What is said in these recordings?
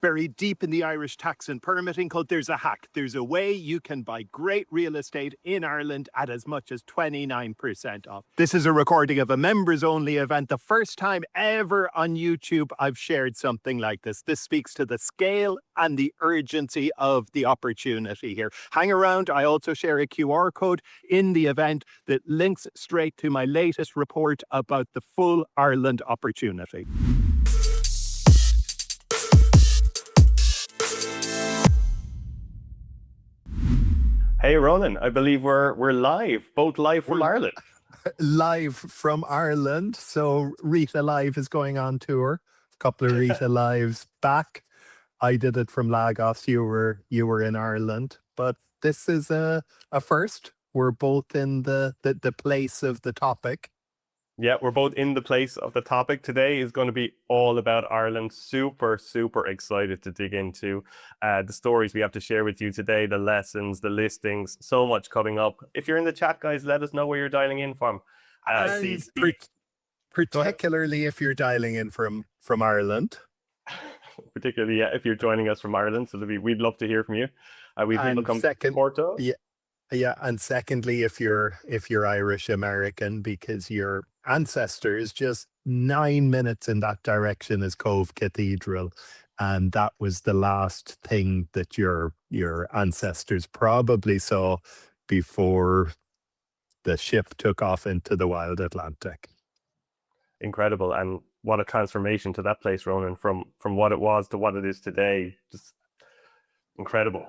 Buried deep in the Irish tax and permitting code, there's a hack. There's a way you can buy great real estate in Ireland at as much as 29% off. This is a recording of a members-only event. The first time ever on YouTube I've shared something like this. This speaks to the scale and the urgency of the opportunity here. Hang around. I also share a QR code in the event that links straight to my latest report about the full Ireland opportunity. Hey Ronan, I believe we're live, both live from Ireland. Live from Ireland. So Rita Live is going on tour. A couple of Rita Lives back. I did it from Lagos. You were in Ireland, but this is a first. We're both in the place of the topic. Yeah, we're both in the place of the topic. Today is going to be all about Ireland. Super, super excited to dig into the stories we have to share with you today, the lessons, the listings, so much coming up. If you're in the chat, guys, let us know where you're dialing in from. Particularly if you're dialing in from Ireland. Particularly, yeah, if you're joining us from Ireland. So we'd love to hear from you. We've welcome Porto. Yeah, and secondly, if you're Irish American, because your ancestors just 9 minutes in that direction is Cove Cathedral, and that was the last thing that your ancestors probably saw before the ship took off into the wild Atlantic. Incredible, and what a transformation to that place, Ronan, from what it was to what it is today. Just incredible.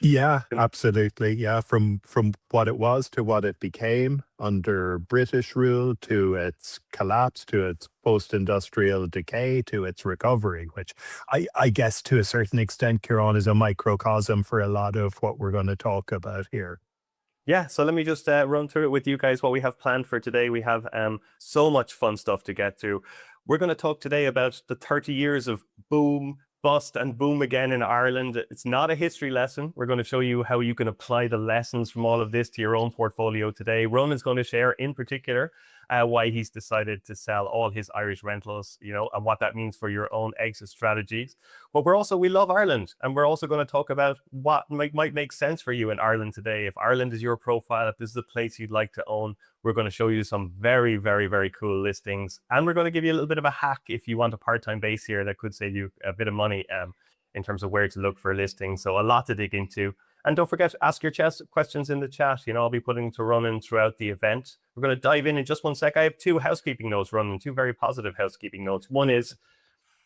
Yeah, absolutely. Yeah, from what it was to what it became under British rule, to its collapse, to its post-industrial decay, to its recovery, which I guess to a certain extent, Ciaran, is a microcosm for a lot of what we're going to talk about here. Yeah, so let me just run through it with you guys, what we have planned for today. We have so much fun stuff to get to. We're going to talk today about the 30 years of boom, bust and boom again in Ireland. It's not a history lesson. We're going to show you how you can apply the lessons from all of this to your own portfolio today. Ronan's going to share in particular why he's decided to sell all his Irish rentals, and what that means for your own exit strategies. But we love Ireland, and we're also going to talk about what might make sense for you in Ireland today. If Ireland is your profile, if this is a place you'd like to own, we're going to show you some very, very, very cool listings. And we're going to give you a little bit of a hack if you want a part-time base here that could save you a bit of money in terms of where to look for listings. So a lot to dig into. And don't forget to ask your questions in the chat. I'll be putting them to Ronan throughout the event. We're going to dive in just one sec. I have two housekeeping notes, Ronan, two very positive housekeeping notes. One is,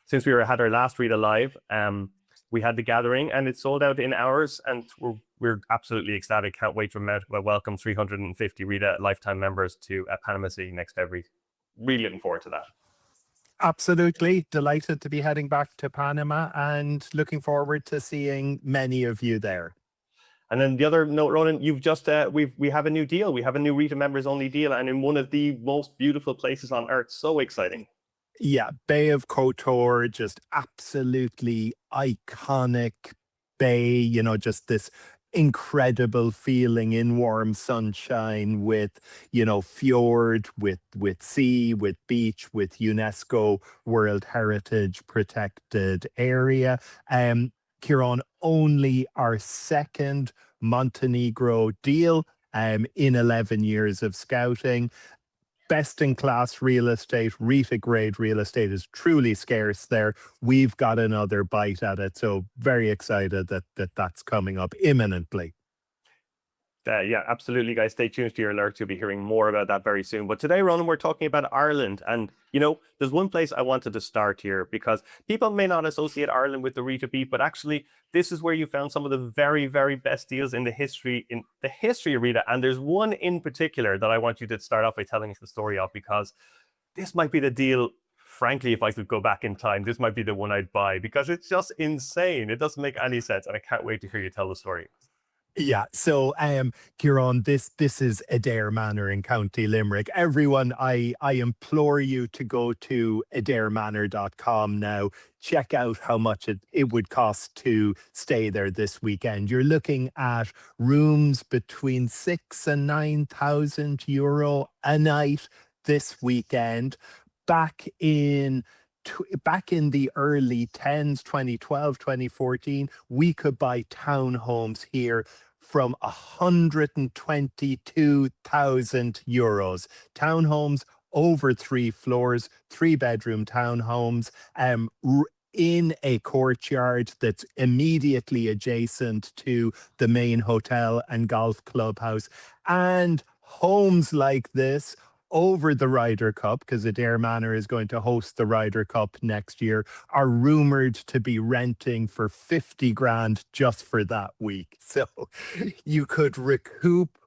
since we had our last Read Alive, we had the gathering and it sold out in hours, and we're absolutely ecstatic. Can't wait to welcome 350 Rita lifetime members to Panama City next February. Really looking forward to that. Absolutely delighted to be heading back to Panama and looking forward to seeing many of you there. And then the other note, Ronan, you've just we have a new deal. We have a new Rita members only deal, and in one of the most beautiful places on earth. So exciting. Yeah, Bay of Kotor, just absolutely iconic bay, just this incredible feeling in warm sunshine with, fjord, with sea, with beach, with UNESCO World Heritage protected area. Ciaran, only our second Montenegro deal in 11 years of scouting. Best in class real estate, Rita grade real estate is truly scarce there. We've got another bite at it. So very excited that's coming up imminently. Yeah, absolutely, guys. Stay tuned to your alerts. You'll be hearing more about that very soon. But today, Ronan, we're talking about Ireland. And, there's one place I wanted to start here, because people may not associate Ireland with the Rita beat, but actually, this is where you found some of the very, very best deals in the history of Rita. And there's one in particular that I want you to start off by telling us the story of, because this might be the deal. Frankly, if I could go back in time, this might be the one I'd buy, because it's just insane. It doesn't make any sense. And I can't wait to hear you tell the story. Yeah, so Ciaran, this is Adare Manor in County Limerick. Everyone, I implore you to go to adaremanor.com now. Check out how much it would cost to stay there this weekend. You're looking at rooms between 6,000 and 9,000 euro a night this weekend. Back in back in the early 10s, 2012, 2014, we could buy townhomes here from €122,000. Townhomes over 3 floors, 3-bedroom townhomes, in a courtyard that's immediately adjacent to the main hotel and golf clubhouse. And homes like this over the Ryder Cup, because Adare Manor is going to host the Ryder Cup next year, are rumored to be renting for 50 grand just for that week. So you could recoup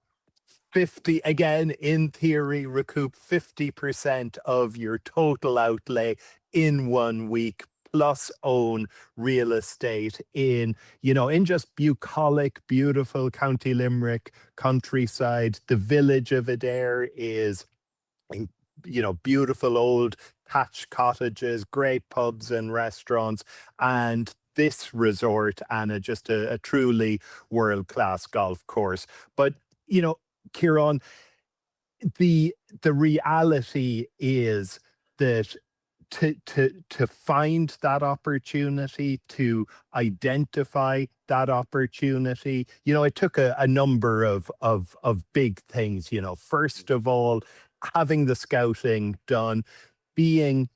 50, again, in theory, recoup 50% of your total outlay in 1 week, plus own real estate in, in just bucolic, beautiful County Limerick countryside. The village of Adare is, beautiful old thatched cottages, great pubs and restaurants, and this resort, Anna, just a truly world-class golf course. But, Ciaran, the reality is that to find that opportunity, to identify that opportunity, it took a number of big things. First of all, having the scouting done, being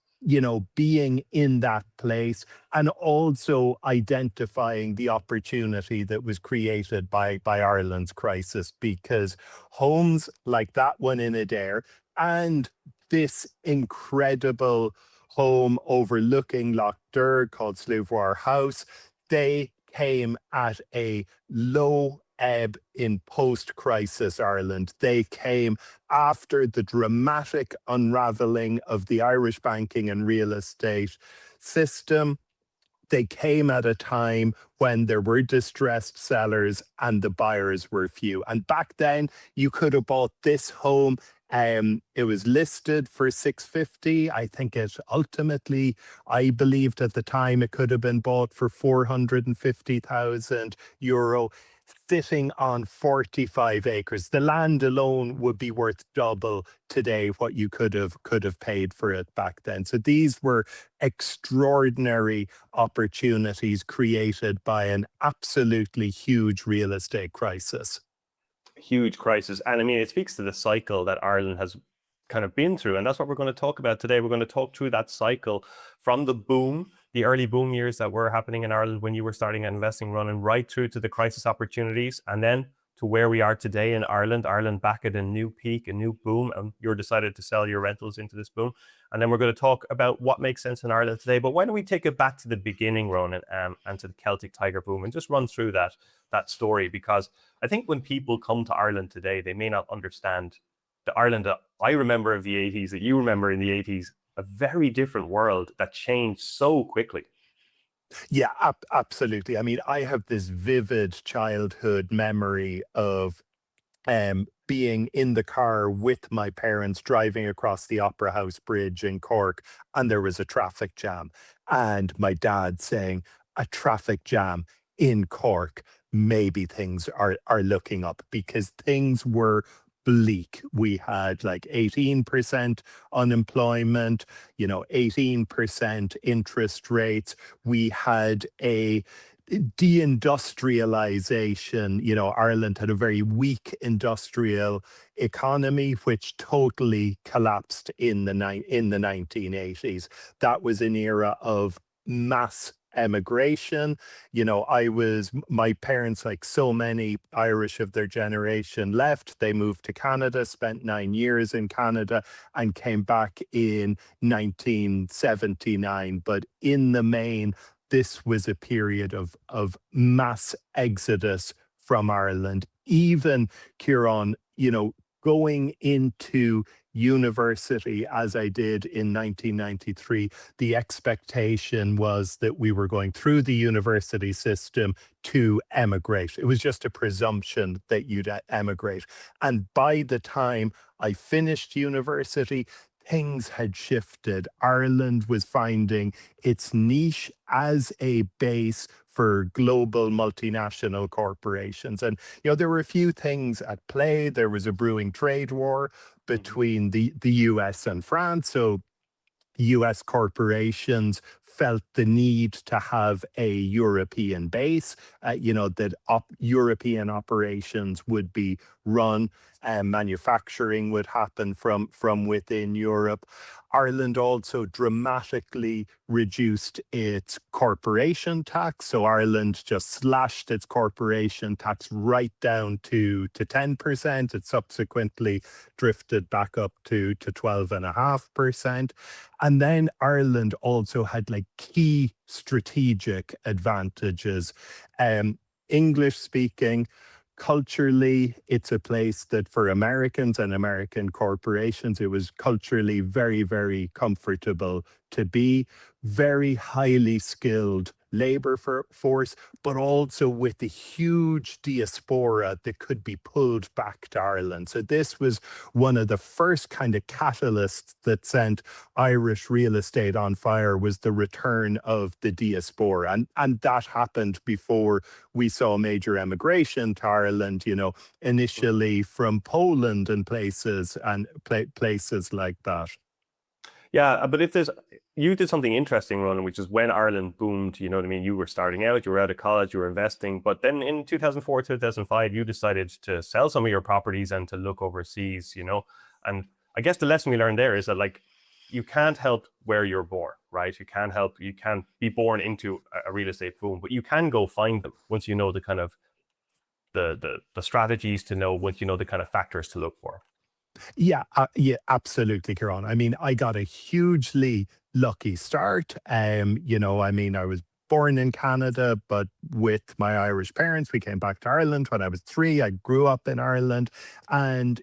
being in that place, and also identifying the opportunity that was created by Ireland's crisis, because homes like that one in Adare and this incredible home overlooking Lough Derg called Slooghwar House, they came at a low ebb in post-crisis Ireland. They came after the dramatic unraveling of the Irish banking and real estate system. They came at a time when there were distressed sellers and the buyers were few. And back then, you could have bought this home. It was listed for 650. I think it ultimately, I believed at the time, it could have been bought for €450,000, sitting on 45 acres. The land alone would be worth double today what you could have paid for it back then. So these were extraordinary opportunities created by an absolutely huge real estate crisis. Huge crisis. And I mean, it speaks to the cycle that Ireland has kind of been through. And that's what we're going to talk about today. We're going to talk through that cycle from the boom, the early boom years that were happening in Ireland when you were starting investing, running right through to the crisis opportunities, and then to where we are today in Ireland back at a new peak, a new boom, and you're decided to sell your rentals into this boom. And then we're going to talk about what makes sense in Ireland today. But why don't we take it back to the beginning, Ronan, and to the Celtic Tiger boom, and just run through that story, because I think when people come to Ireland today, they may not understand the Ireland that I remember of the 80s, that you remember in the 80s, a very different world that changed so quickly. Yeah, absolutely. I mean, I have this vivid childhood memory of being in the car with my parents driving across the Opera House Bridge in Cork, and there was a traffic jam. And my dad saying, a traffic jam in Cork, maybe things are looking up, because things were bleak. We had like 18% unemployment, 18% interest rates. We had a deindustrialization. Ireland had a very weak industrial economy, which totally collapsed in the 1980s. That was an era of mass emigration. My parents, like so many Irish of their generation, left. They moved to Canada, spent 9 years in Canada, and came back in 1979. But in the main, this was a period of mass exodus from Ireland. Even, Ciaran, going into university as I did in 1993, the expectation was that we were going through the university system to emigrate. It was just a presumption that you'd emigrate. And by the time I finished university, things had shifted. Ireland was finding its niche as a base for global multinational corporations. And, there were a few things at play. There was a brewing trade war between the US and France. So, US corporations felt the need to have a European base, that European operations would be run and manufacturing would happen from within Europe. Ireland also dramatically reduced its corporation tax. So Ireland just slashed its corporation tax right down to 10%. It subsequently drifted back up to 12.5%. And then Ireland also had like key strategic advantages. English speaking, culturally, it's a place that for Americans and American corporations, it was culturally very, very comfortable to be. Very highly skilled labor force, but also with the huge diaspora that could be pulled back to Ireland. So this was one of the first kind of catalysts that sent Irish real estate on fire, was the return of the diaspora. And that happened before we saw major emigration to Ireland, initially from Poland and places like that. Yeah, but you did something interesting, Ronan, which is when Ireland boomed, you know what I mean? You were starting out, you were out of college, you were investing, but then in 2004, 2005, you decided to sell some of your properties and to look overseas, And I guess the lesson we learned there is that like, you can't help where you're born, right? You can't be born into a real estate boom, but you can go find them once you know the kind of the strategies to know, once you know the kind of factors to look for. Yeah, absolutely, Ciaran. I mean, I got a hugely lucky start. I was born in Canada, but with my Irish parents, we came back to Ireland when I was 3. I grew up in Ireland, and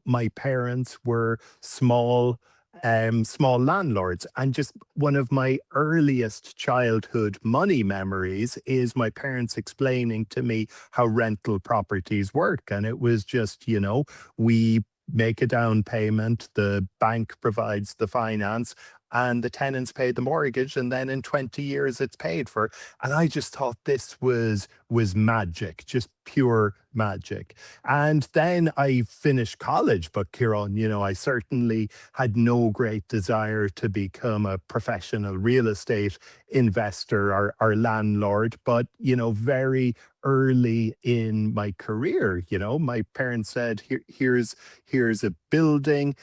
my parents were small landlords. And just one of my earliest childhood money memories is my parents explaining to me how rental properties work. And it was just, we make a down payment, the bank provides the finance, and the tenants pay the mortgage, and then in 20 years it's paid for. And I just thought this was magic, just pure magic. And then I finished college, but Ciaran, I certainly had no great desire to become a professional real estate investor or landlord. But, very early in my career, my parents said, here's a building,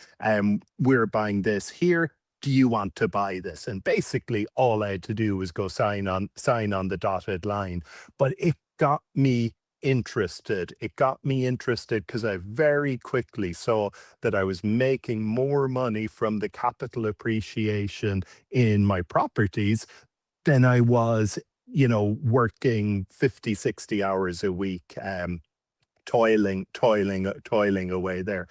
we're buying this here. Do you want to buy this? And basically all I had to do was go sign on the dotted line. But it got me interested. It got me interested because I very quickly saw that I was making more money from the capital appreciation in my properties than I was, working 50, 60 hours a week, toiling away there.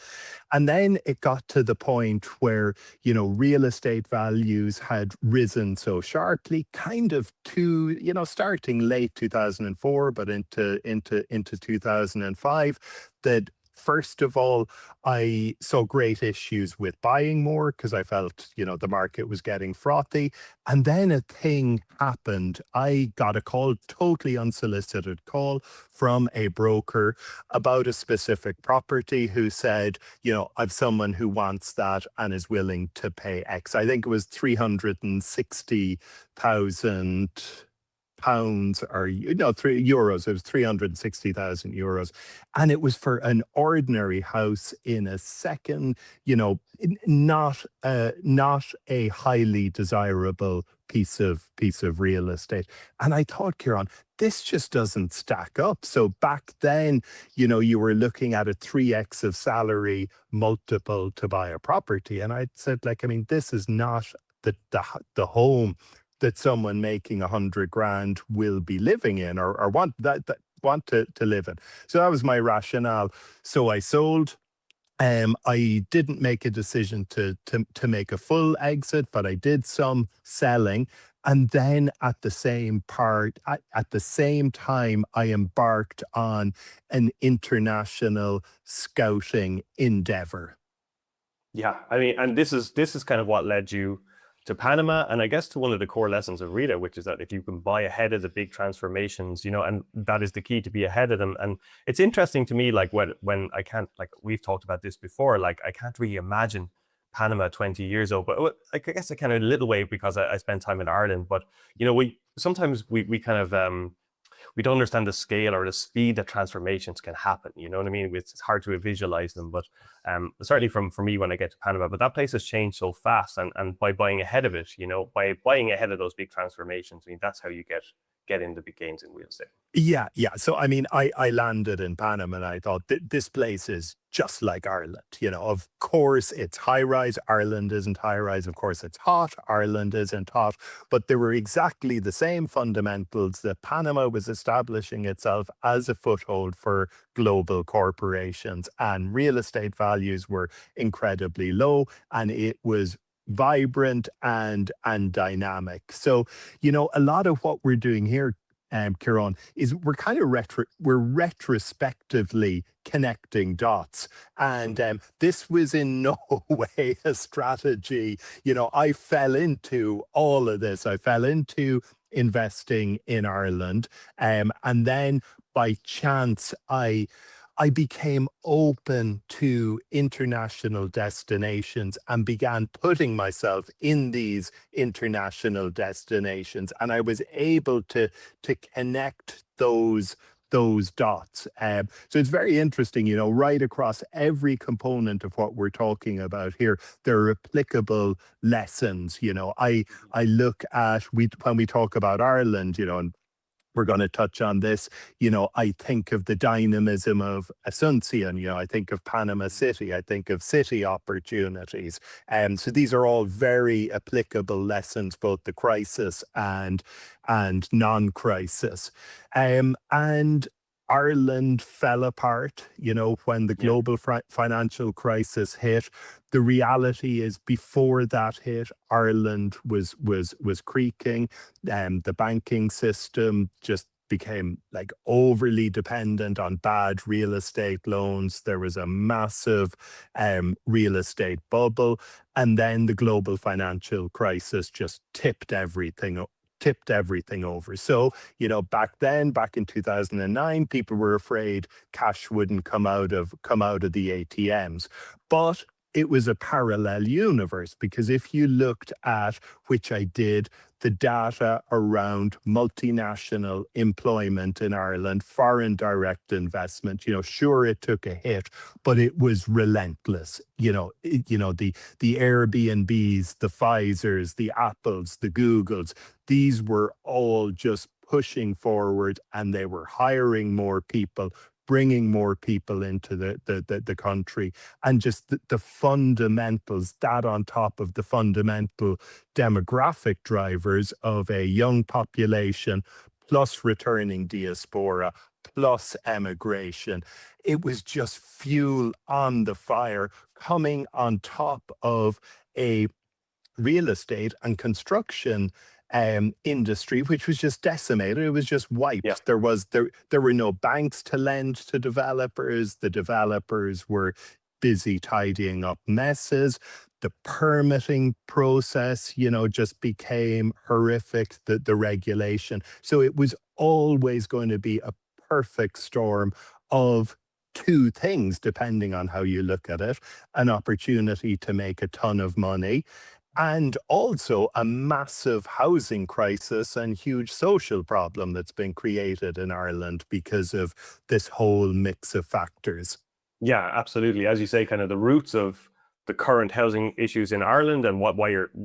And then it got to the point where, real estate values had risen so sharply, kind of starting late 2004, but into 2005, that first of all, I saw great issues with buying more because I felt, the market was getting frothy. And then a thing happened. I got a call, totally unsolicited call from a broker about a specific property who said, I've someone who wants that and is willing to pay X. I think it was 360,000 pounds or €3. It was 360,000 euros, and it was for an ordinary house in a second, not a highly desirable piece of real estate. And I thought, Ciaran, this just doesn't stack up. So back then, you were looking at a 3x of salary multiple to buy a property, and I said, this is not the home that someone making 100 grand will be living in or want to live in. So that was my rationale. So I sold. I didn't make a decision to make a full exit, but I did some selling. And then at the same time, I embarked on an international scouting endeavor. Yeah, I mean, and this is kind of what led you to Panama, and I guess to one of the core lessons of REITA, which is that if you can buy ahead of the big transformations, and that is the key, to be ahead of them. And it's interesting to me, like when I can't, like we've talked about this before, like I can't really imagine Panama 20 years ago, but I guess I kind of a little way because I spent time in Ireland. But we sometimes we kind of we don't understand the scale or the speed that transformations can happen. You know what I mean? It's hard to visualize them, but certainly for me when I get to Panama. But that place has changed so fast, and by buying ahead of it, by buying ahead of those big transformations, I mean that's how you get into big gains in real estate. Yeah, yeah. So, I mean, I landed in Panama and I thought this place is just like Ireland. Of course it's high rise. Ireland isn't high rise. Of course it's hot. Ireland isn't hot. But there were exactly the same fundamentals that Panama was establishing itself as a foothold for global corporations, and real estate values were incredibly low, and it was vibrant and dynamic. So, a lot of what we're doing here, Ciaran, is we're kind of we're retrospectively connecting dots. And this was in no way a strategy. I fell into all of this. I fell into investing in Ireland. And then by chance, I became open to international destinations and began putting myself in these international destinations. And I was able to connect those dots. So it's very interesting, right across every component of what we're talking about here, there are applicable lessons. I look at, when we talk about Ireland, and we're going to touch on this. I think of the dynamism of Asuncion. I think of Panama City. I think of city opportunities. So these are all very applicable lessons, both the crisis and non-crisis. And Ireland fell apart, when the global financial crisis hit. The reality is, before that hit, Ireland was creaking. The banking system just became like overly dependent on bad real estate loans. There was a massive real estate bubble, and then the global financial crisis just tipped everything over. So, back in 2009, people were afraid cash wouldn't come out of the ATMs. But it was a parallel universe, because if you looked at, which I did, the data around multinational employment in Ireland, foreign direct investment, sure, it took a hit, but it was relentless. The Airbnbs, the Pfizers, the Apples, the Googles, these were all just pushing forward, and they were hiring more people, bringing more people into the country, and just the fundamentals, that on top of the fundamental demographic drivers of a young population, plus returning diaspora, plus emigration. It was just fuel on the fire, coming on top of a real estate and construction industry, which was just decimated. It was just wiped. Yeah. There were no banks to lend to developers. The developers were busy tidying up messes. The permitting process, just became horrific, the regulation. So it was always going to be a perfect storm of two things, depending on how you look at it: an opportunity to make a ton of money, and also a massive housing crisis and huge social problem that's been created in Ireland because of this whole mix of factors. Yeah, absolutely. As you say, kind of the roots of the current housing issues in Ireland, and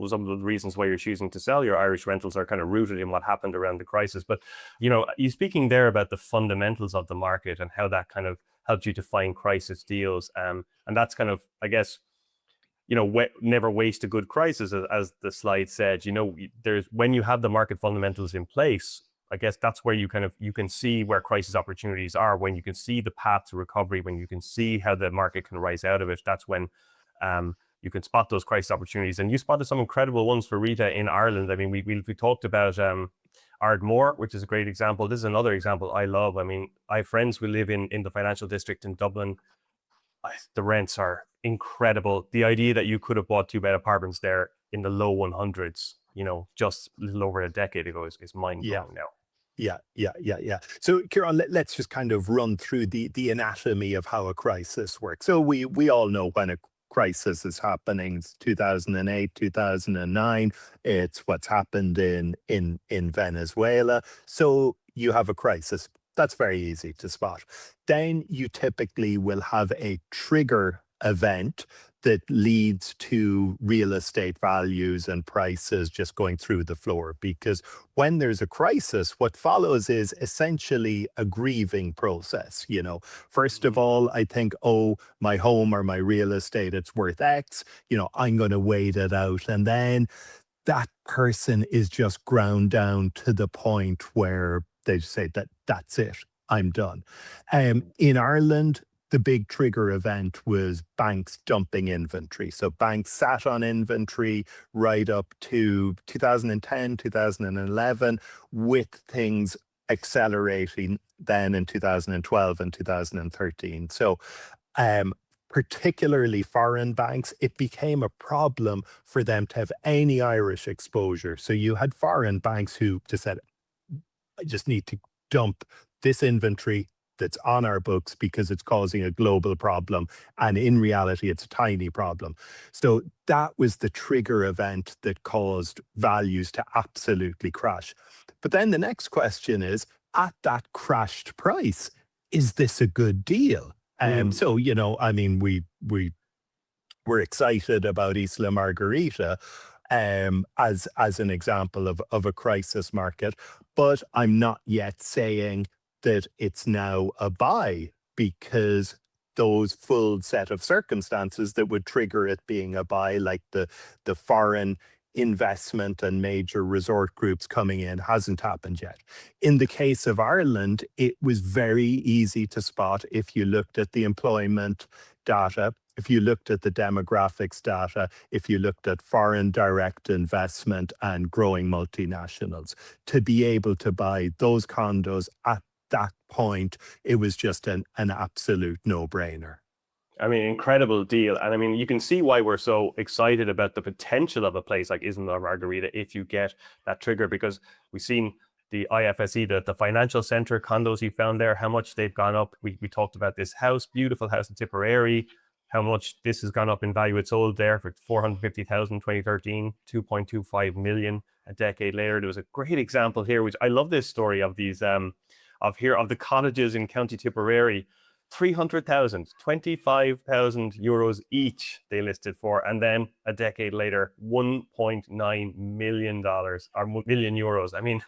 some of the reasons why you're choosing to sell your Irish rentals are kind of rooted in what happened around the crisis. But, you speaking there about the fundamentals of the market and how that kind of helped you to find crisis deals. And that's kind of, I guess, never waste a good crisis, as the slide said. There's, when you have the market fundamentals in place, I guess that's where you can see where crisis opportunities are, when you can see the path to recovery, when you can see how the market can rise out of it. That's when you can spot those crisis opportunities. And you spotted some incredible ones for Rita in Ireland. I mean, we talked about Ardmore, which is a great example. This is another example I love. I mean, I have friends who live in the financial district in Dublin. The rents are incredible. The idea that you could have bought 2-bed apartments there in the low 100s, just a little over a decade ago is mind-blowing now. Yeah. So, Ciaran, let's just kind of run through the anatomy of how a crisis works. So we all know crisis is happening. It's 2008, 2009. It's what's happened in Venezuela. So you have a crisis. That's very easy to spot. Then you typically will have a trigger event that leads to real estate values and prices just going through the floor. Because when there's a crisis, what follows is essentially a grieving process. First of all, I think, oh, my home or my real estate, it's worth X, I'm going to wait it out. And then that person is just ground down to the point where they say that that's it, I'm done. In Ireland, the big trigger event was banks dumping inventory. So banks sat on inventory right up to 2010, 2011, with things accelerating then in 2012 and 2013. So particularly foreign banks, it became a problem for them to have any Irish exposure. So you had foreign banks who just said, I just need to dump this inventory that's on our books because it's causing a global problem. And in reality, it's a tiny problem. So that was the trigger event that caused values to absolutely crash. But then the next question is, at that crashed price, is this a good deal? So, we're excited about Isla Margarita as an example of a crisis market, but I'm not yet saying that it's now a buy, because those full set of circumstances that would trigger it being a buy, like the foreign investment and major resort groups coming in, hasn't happened yet. In the case of Ireland, it was very easy to spot if you looked at the employment data, if you looked at the demographics data, if you looked at foreign direct investment and growing multinationals, to be able to buy those condos at that point, it was just an absolute no-brainer. I mean, incredible deal. And I mean, you can see why we're so excited about the potential of a place like Isla Margarita if you get that trigger, because we've seen the IFSE, the financial center condos you found there, how much they've gone up. We talked about this house, beautiful house in Tipperary, how much this has gone up in value. It sold there for 450,000 in 2013, 2.25 million a decade later. There was a great example here, which I love this story of these, of the cottages in County Tipperary. 300,000, 25,000 euros each they listed for. And then a decade later, $1.9 million or million euros. I mean,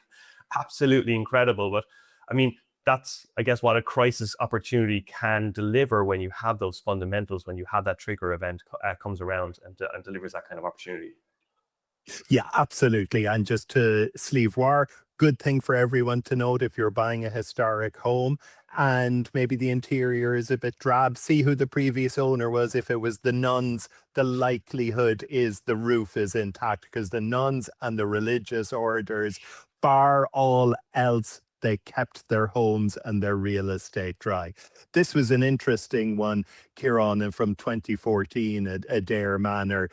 absolutely incredible. But I mean, that's, I guess, what a crisis opportunity can deliver when you have those fundamentals, when you have that trigger event comes around and delivers that kind of opportunity. Yeah, absolutely. And just to sleeve war, good thing for everyone to note if you're buying a historic home and maybe the interior is a bit drab, see who the previous owner was. If it was the nuns, the likelihood is the roof is intact, because the nuns and the religious orders, bar all else, they kept their homes and their real estate dry. This was an interesting one, Ciaran, from 2014 at Adare Manor.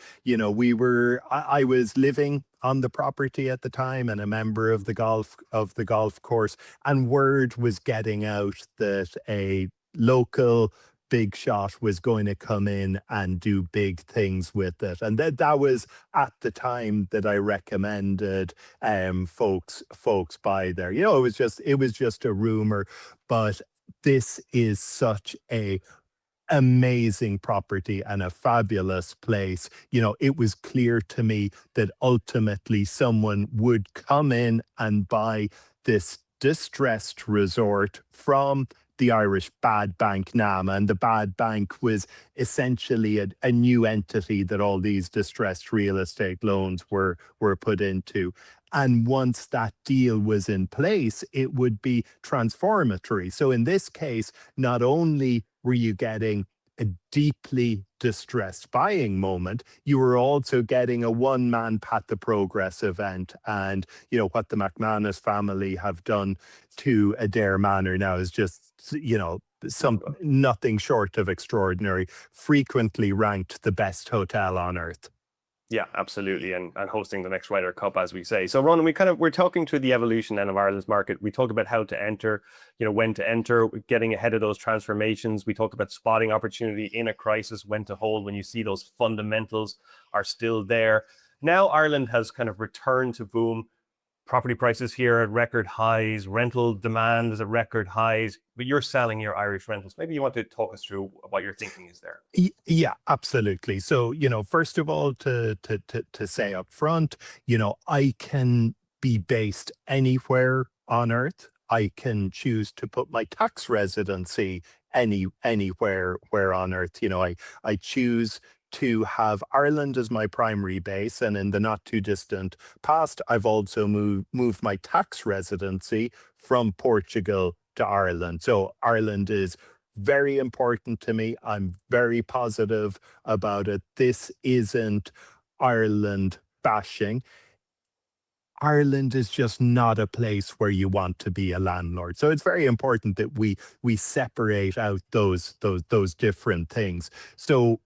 I was living on the property at the time and a member of the golf course, and word was getting out that a local big shot was going to come in and do big things with it. And that was at the time that I recommended folks buy there. It was just a rumor, but this is such a amazing property and a fabulous place. It was clear to me that ultimately someone would come in and buy this distressed resort from the Irish bad bank NAMA, and the bad bank was essentially a new entity that all these distressed real estate loans were put into. And once that deal was in place, it would be transformatory. So in this case, not only were you getting a deeply distressed buying moment, you were also getting a one-man Pat the Progress event. And, what the McManus family have done to Adare Manor now is just, nothing short of extraordinary, frequently ranked the best hotel on earth. Yeah, absolutely, and hosting the next Ryder Cup, as we say. So, Ronan, we're talking through the evolution then of Ireland's market. We talked about how to enter, when to enter, getting ahead of those transformations. We talked about spotting opportunity in a crisis, when to hold, when you see those fundamentals are still there. Now Ireland has kind of returned to boom. Property prices here at record highs, rental demand is at record highs, but you're selling your Irish rentals. Maybe you want to talk us through what your thinking is there. Yeah, absolutely. So, first of all, to say up front, I can be based anywhere on earth. I can choose to put my tax residency anywhere where on earth. I choose to have Ireland as my primary base, and in the not too distant past, I've also moved my tax residency from Portugal to Ireland. So Ireland is very important to me. I'm very positive about it. This isn't Ireland bashing. Ireland is just not a place where you want to be a landlord. So it's very important that we separate out those different things. So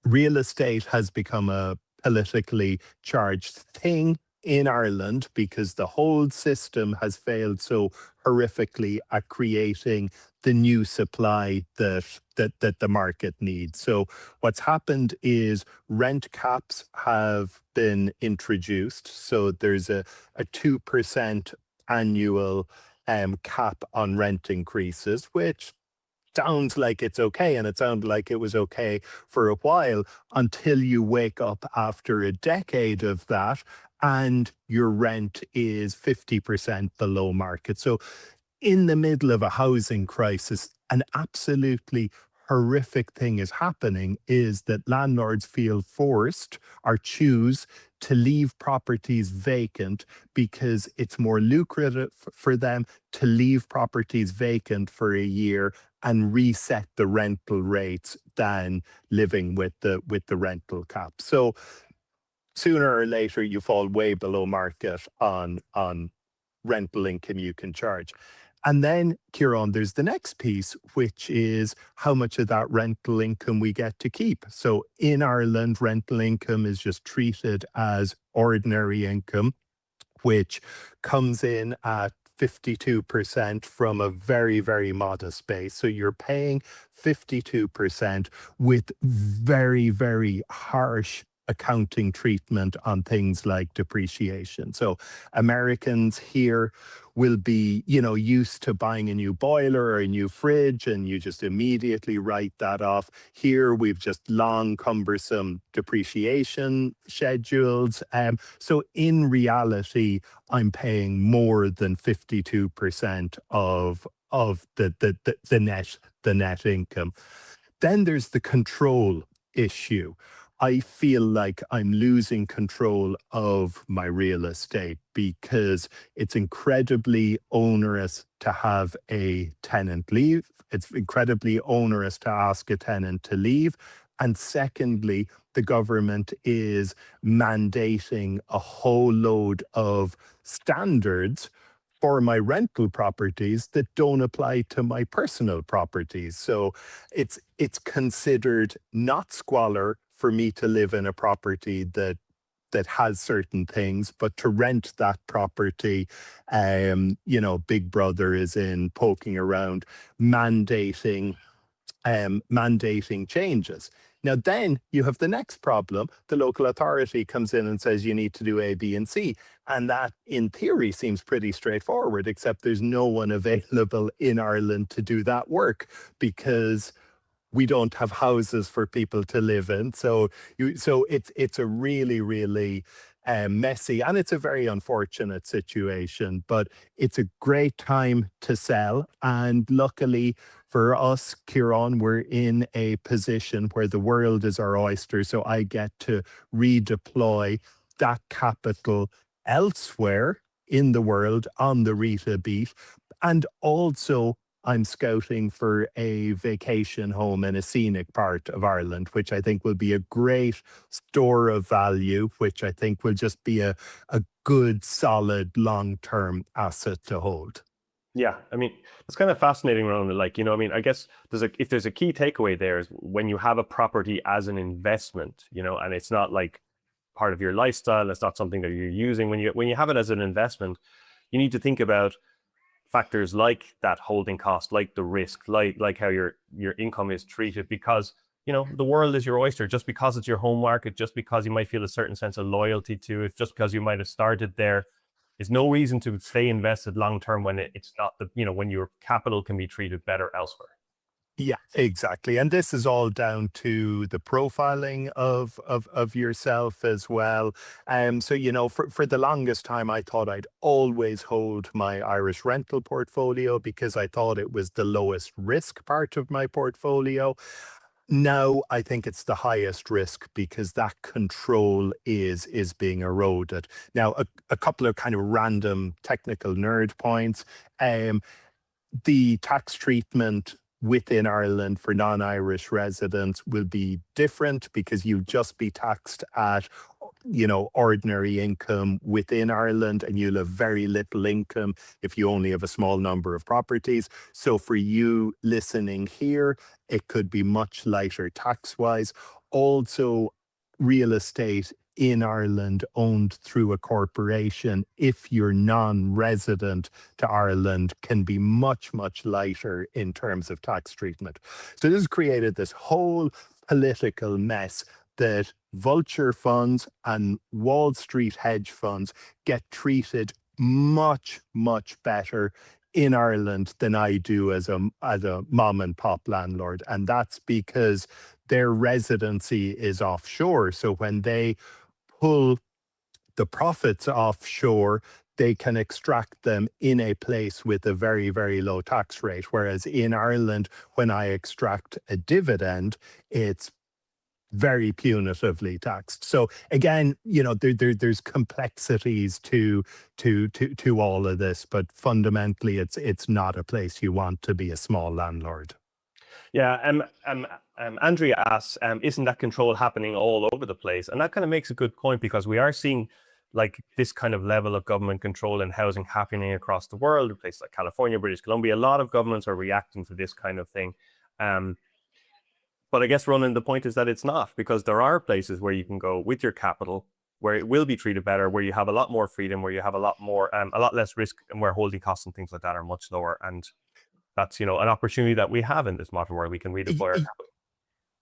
real estate has become a politically charged thing in Ireland because the whole system has failed so horrifically at creating the new supply that the market needs. So what's happened is rent caps have been introduced. So there's a 2% annual cap on rent increases, which sounds like it's okay, and it sounded like it was okay for a while until you wake up after a decade of that and your rent is 50% below market. So in the middle of a housing crisis, an absolutely horrific thing is happening is that landlords feel forced or choose to leave properties vacant because it's more lucrative for them to leave properties vacant for a year and reset the rental rates than living with the rental cap. So sooner or later you fall way below market on rental income you can charge. And then, Ciaran, there's the next piece, which is how much of that rental income we get to keep. So in Ireland, rental income is just treated as ordinary income, which comes in at 52% from a very, very modest base. So you're paying 52% with very, very harsh accounting treatment on things like depreciation. So Americans here will be, used to buying a new boiler or a new fridge, and you just immediately write that off. Here, we've just long, cumbersome depreciation schedules. So in reality, I'm paying more than 52% of the net income. Then there's the control issue. I feel like I'm losing control of my real estate because it's incredibly onerous to have a tenant leave. It's incredibly onerous to ask a tenant to leave. And secondly, the government is mandating a whole load of standards for my rental properties that don't apply to my personal properties. So it's considered not squalor for me to live in a property that has certain things, but to rent that property, Big Brother is in poking around, mandating changes. Now, then you have the next problem. The local authority comes in and says you need to do A, B, and C. And that, in theory, seems pretty straightforward, except there's no one available in Ireland to do that work because we don't have houses for people to live in. So it's a really, really messy, and it's a very unfortunate situation, but it's a great time to sell. And luckily for us, Ciaran, we're in a position where the world is our oyster. So I get to redeploy that capital elsewhere in the world on the Rita beat. And also I'm scouting for a vacation home in a scenic part of Ireland, which I think will be a great store of value, which I think will just be a good, solid, long-term asset to hold. Yeah, I mean, it's kind of fascinating, Ronan. I guess if there's a key takeaway there is when you have a property as an investment, and it's not like part of your lifestyle. It's not something that you're using. When you have it as an investment, you need to think about factors like that holding cost, like the risk, like how your income is treated, because the world is your oyster. Just because it's your home market, just because you might feel a certain sense of loyalty to it, just because you might have started there, is no reason to stay invested long term when it's not when your capital can be treated better elsewhere. Yeah, exactly. And this is all down to the profiling of yourself as well. So, for the longest time, I thought I'd always hold my Irish rental portfolio because I thought it was the lowest risk part of my portfolio. Now I think it's the highest risk because that control is being eroded. Now, a couple of kind of random technical nerd points. Um, the tax treatment within Ireland for non-Irish residents will be different because you'll just be taxed at, ordinary income within Ireland, and you'll have very little income if you only have a small number of properties. So for you listening here, it could be much lighter tax-wise. Also, real estate in Ireland owned through a corporation, if you're non-resident to Ireland, can be much, much lighter in terms of tax treatment. So this has created this whole political mess that vulture funds and Wall Street hedge funds get treated much, much better in Ireland than I do as a mom and pop landlord. And that's because their residency is offshore. So when they pull the profits offshore, they can extract them in a place with a very, very low tax rate. Whereas in Ireland, when I extract a dividend, it's very punitively taxed. So again, there's complexities to all of this, but fundamentally, it's not a place you want to be a small landlord. Yeah, Andrea asks, isn't that control happening all over the place? And that kind of makes a good point, because we are seeing like this kind of level of government control in housing happening across the world, in places like California, British Columbia. A lot of governments are reacting to this kind of thing. But I guess, Ronan, the point is that it's not, because there are places where you can go with your capital, where it will be treated better, where you have a lot more freedom, where you have a lot less risk, and where holding costs and things like that are much lower. And that's, an opportunity that we have in this model where we can redeploy our capital.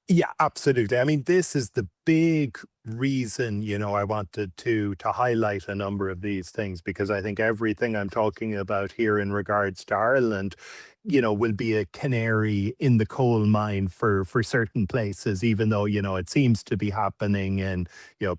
Yeah, absolutely. I mean, this is the big reason, I wanted to highlight a number of these things, because I think everything I'm talking about here in regards to Ireland, will be a canary in the coal mine for certain places, even though, it seems to be happening in,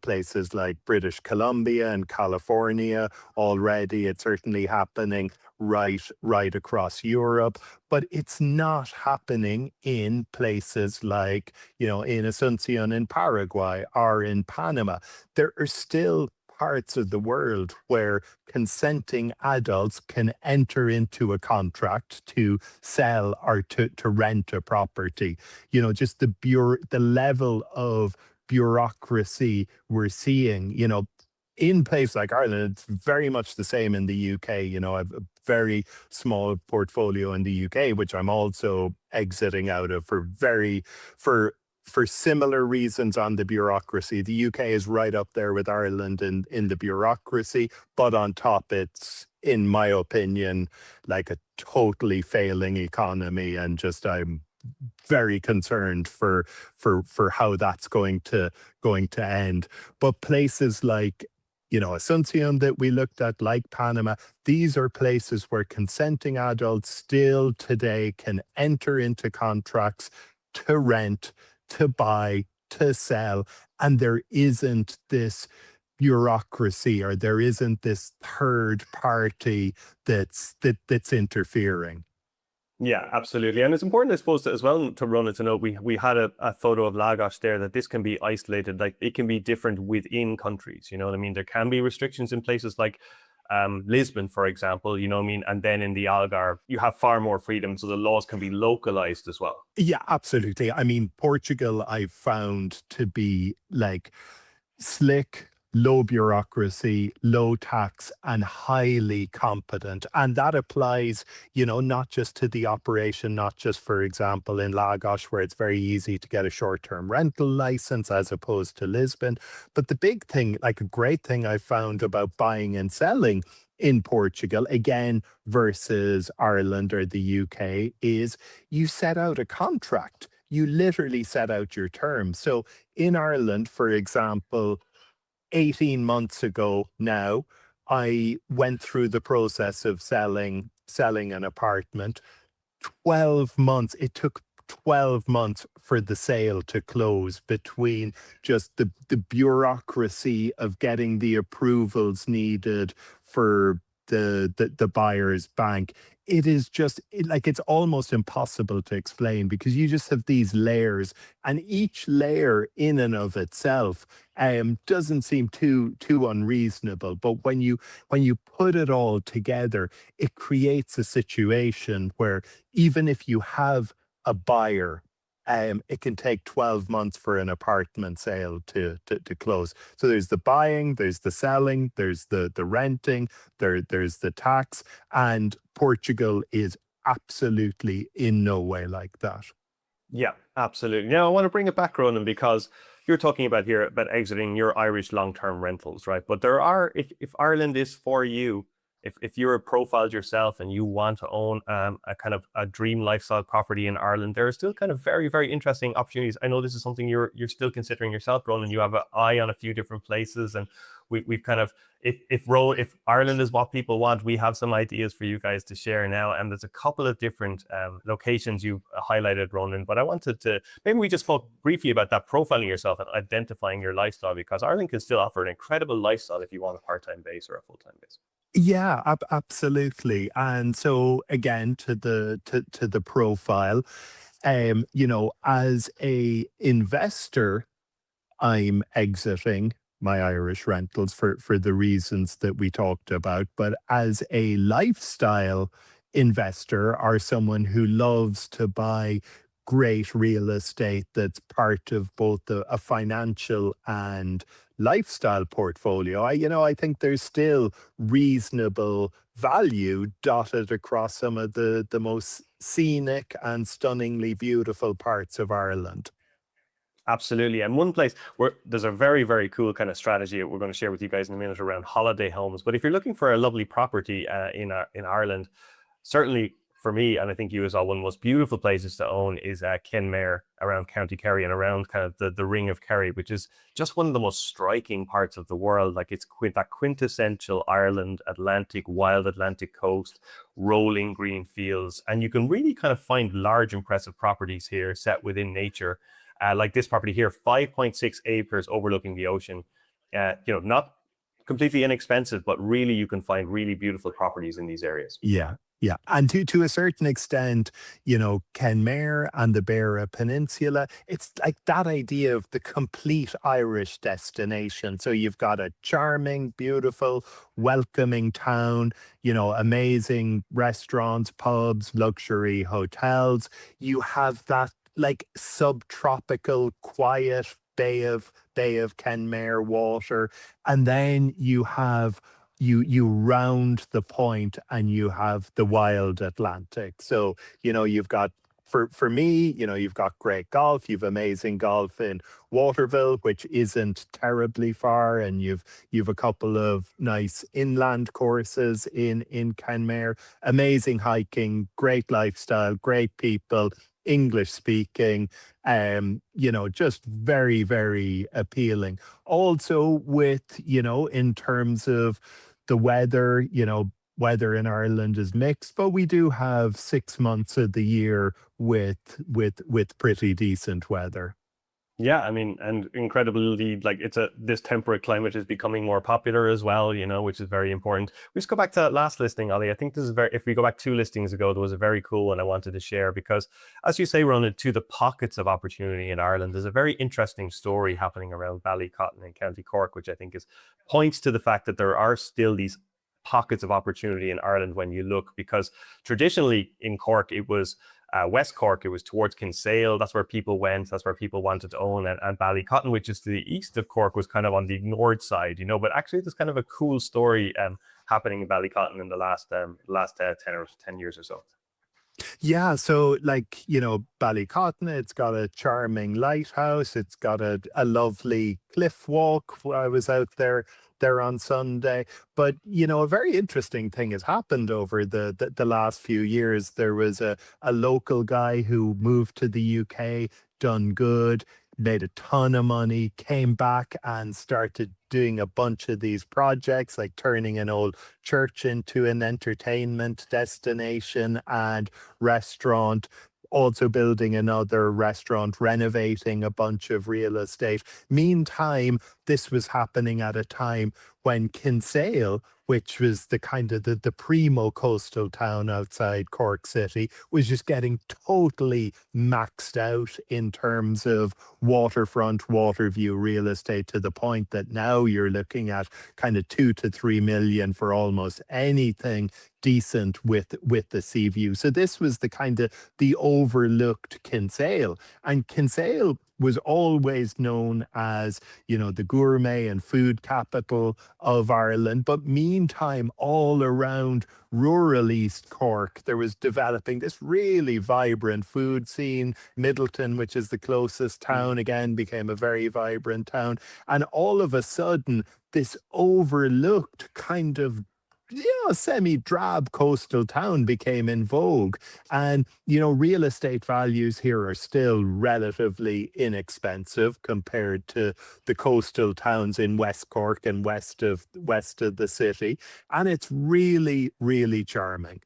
places like British Columbia and California already. It's certainly happening right across Europe, but it's not happening in places like, in Asuncion in Paraguay or in Panama. There are still parts of the world where consenting adults can enter into a contract to sell or to rent a property. Just the level of bureaucracy we're seeing, in places like Ireland. It's very much the same in the UK. I have a very small portfolio in the UK, which I'm also exiting out of for similar reasons on the bureaucracy. The UK is right up there with Ireland in the bureaucracy, but on top, it's, in my opinion, like a totally failing economy, and just I'm very concerned for how that's going to end. But places like, Asuncion that we looked at, like Panama, these are places where consenting adults still today can enter into contracts to rent, to buy, to sell, and there isn't this bureaucracy, or there isn't this third party that's interfering. Yeah, absolutely. And it's important, I suppose, as well, to run it to note, we had a photo of Lagos there, that this can be isolated, like it can be different within countries, you know what I mean? There can be restrictions in places like Lisbon, for example, you know what I mean? And then in the Algarve, you have far more freedom, so the laws can be localized as well. Yeah, absolutely. I mean, Portugal I've found to be like slick, low bureaucracy, low tax, and highly competent. And that applies, not just to the operation, not just, for example, in Lagos, where it's very easy to get a short-term rental license as opposed to Lisbon. But the big thing, like a great thing I found about buying and selling in Portugal, again, versus Ireland or the UK, is you set out a contract. You literally set out your terms. So in Ireland, for example, 18 months ago now, I went through the process of selling an apartment. 12 months. It took 12 months for the sale to close, between just the bureaucracy of getting the approvals needed for the buyer's bank. It is just like, it's almost impossible to explain, because you just have these layers, and each layer in and of itself doesn't seem too unreasonable. But when you put it all together, it creates a situation where even if you have a buyer, it can take 12 months for an apartment sale to close. So there's the buying, there's the selling, there's the renting, there's the tax, and Portugal is absolutely in no way like that. Yeah, absolutely. Now, I want to bring it back, Ronan, because you're talking about here about exiting your Irish long-term rentals, right? But there are, if Ireland is for you, if you're profiled yourself and you want to own a kind of a dream lifestyle property in Ireland, there are still kind of very, very interesting opportunities. I know this is something you're still considering yourself, Ronan. You have an eye on a few different places, and we've kind of, if Ireland is what people want, we have some ideas for you guys to share now. And there's a couple of different locations you've highlighted, Ronan. But I wanted to, maybe we just spoke briefly about that, profiling yourself and identifying your lifestyle, because Ireland can still offer an incredible lifestyle if you want a part-time base or a full-time base. Yeah, absolutely. And so again, to the profile, as a investor, I'm exiting my Irish rentals for the reasons that we talked about. But as a lifestyle investor, or someone who loves to buy great real estate that's part of both a financial and lifestyle portfolio, I think there's still reasonable value dotted across some of the most scenic and stunningly beautiful parts of Ireland. Absolutely. And one place where there's a very, very cool kind of strategy that we're going to share with you guys in a minute around holiday homes. But if you're looking for a lovely property in Ireland, certainly for me, and I think you as well, one of the most beautiful places to own is Kenmare, around County Kerry and around kind of the Ring of Kerry, which is just one of the most striking parts of the world. Like, it's that quintessential Ireland, Atlantic, wild Atlantic coast, rolling green fields. And you can really kind of find large, impressive properties here set within nature. Like this property here, 5.6 acres overlooking the ocean. Not completely inexpensive, but really you can find really beautiful properties in these areas. Yeah, yeah. And to a certain extent, Kenmare and the Beara Peninsula, it's like that idea of the complete Irish destination. So you've got a charming, beautiful, welcoming town, amazing restaurants, pubs, luxury hotels. You have that like subtropical, quiet Bay of Kenmare water, and then you round the point and you have the wild Atlantic. So, you've got, for me, you've got great golf, you've amazing golf in Waterville, which isn't terribly far, and you've a couple of nice inland courses in Kenmare, amazing hiking, great lifestyle, great people, English speaking, just very, very appealing. Also with, in terms of the weather, weather in Ireland is mixed, but we do have 6 months of the year with pretty decent weather. Yeah, I mean, and incredibly, like, this temperate climate is becoming more popular as well, which is very important. We just go back to that last listing, Ollie. I think this is if we go back 2 listings ago, there was a very cool one I wanted to share, because as you say, Ronan, to the pockets of opportunity in Ireland, there's a very interesting story happening around Ballycotton in County Cork, which I think points to the fact that there are still these pockets of opportunity in Ireland when you look, because traditionally in Cork, it was West Cork, it was towards Kinsale. That's where people went. That's where people wanted to own. And Ballycotton, which is to the east of Cork, was kind of on the ignored side, you know. But actually, there's kind of a cool story happening in Ballycotton in the last 10 years or so. Yeah, so like, Ballycotton, it's got a charming lighthouse. It's got a lovely cliff walk. I was out there on Sunday. But, a very interesting thing has happened over the last few years. There was a local guy who moved to the UK, done good, made a ton of money, came back and started doing a bunch of these projects, like turning an old church into an entertainment destination and restaurant, also building another restaurant, renovating a bunch of real estate. Meantime, this was happening at a time when Kinsale, which was the kind of the primo coastal town outside Cork City, was just getting totally maxed out in terms of waterfront, water view real estate, to the point that now you're looking at kind of 2 to 3 million for almost anything decent with the sea view. So this was the kind of the overlooked Kinsale. And Kinsale was always known as, the gourmet and food capital of Ireland. But meantime, all around rural East Cork, there was developing this really vibrant food scene. Middleton, which is the closest town, again became a very vibrant town. And all of a sudden, this overlooked kind of semi-drab coastal town became in vogue. And, real estate values here are still relatively inexpensive compared to the coastal towns in West Cork and west of the city. And it's really, really charming.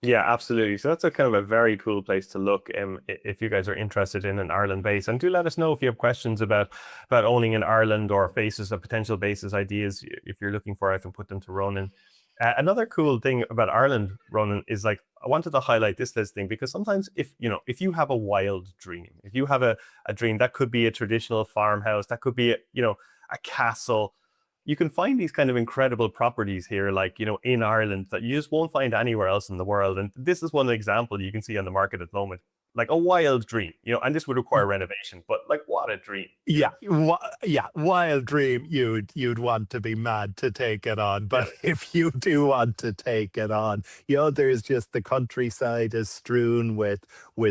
Yeah, absolutely. So that's a kind of a very cool place to look if you guys are interested in an Ireland base. And do let us know if you have questions about owning in Ireland or potential bases, ideas. If you're looking for, I can put them to Ronan. Another cool thing about Ireland, Ronan, is like I wanted to highlight this thing because sometimes if you have a wild dream, if you have a dream that could be a traditional farmhouse, that could be a castle, you can find these kind of incredible properties here, like in Ireland, that you just won't find anywhere else in the world. And this is one example you can see on the market at the moment. Like a wild dream, and this would require renovation, but like what a dream. Yeah, wild dream. You'd want to be mad to take it on, but if you do want to take it on, there's just the countryside is strewn with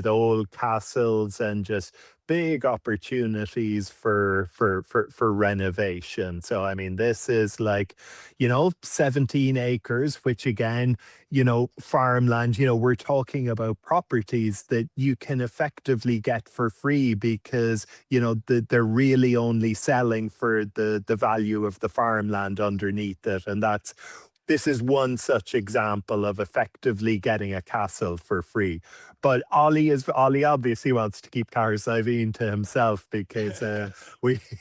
old castles and just big opportunities for renovation. So I mean, this is like 17 acres, which again, farmland. We're talking about properties that you can effectively get for free because they're really only selling for the value of the farmland underneath it. And this is one such example of effectively getting a castle for free. But Ollie obviously wants to keep Carsiveen to himself because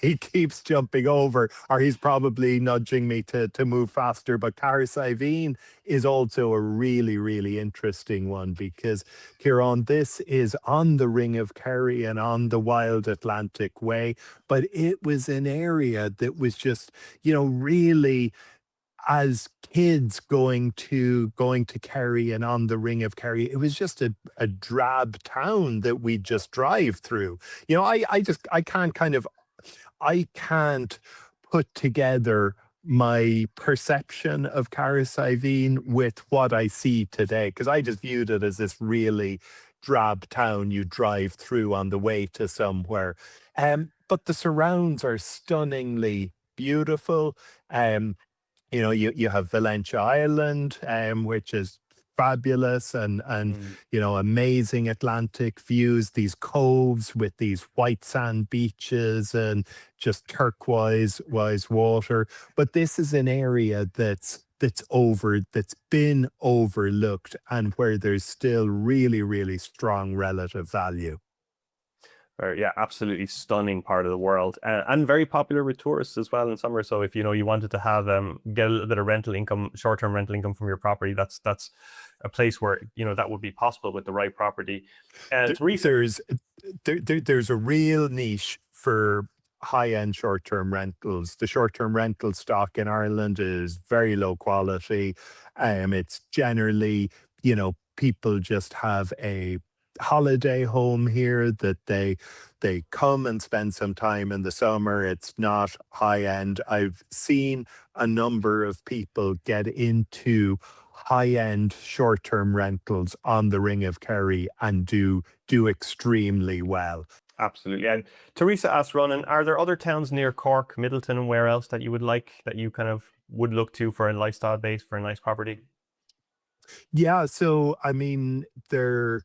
he keeps jumping over, or he's probably nudging me to move faster. But Carsiveen is also a really, really interesting one because, Ciaran, this is on the Ring of Kerry and on the Wild Atlantic Way, but it was an area that was just, really, as kids going to Kerry and on the Ring of Kerry, it was just a drab town that we just drive through. I can't put together my perception of Carsiveen with what I see today, because I just viewed it as this really drab town you drive through on the way to somewhere. But the surrounds are stunningly beautiful. You have Valentia Island, which is fabulous and amazing Atlantic views, these coves with these white sand beaches and just turquoise water. But this is an area that's been overlooked and where there's still really, really strong relative value. Yeah, absolutely stunning part of the world, and very popular with tourists as well in summer. So if you wanted to have get a little bit of rental income, short-term rental income from your property, that's a place where that would be possible with the right property. And there's a real niche for high-end short-term rentals. The short-term rental stock in Ireland is very low quality. It's generally, people just have a holiday home here that they come and spend some time in the summer. It's not high end. I've seen a number of people get into high end short term rentals on the Ring of Kerry and do extremely well. Absolutely. And Teresa asked Ronan, are there other towns near Cork, Middleton, and where else that you would like, that you kind of would look to for a lifestyle base, for a nice property? Yeah, so I mean, they're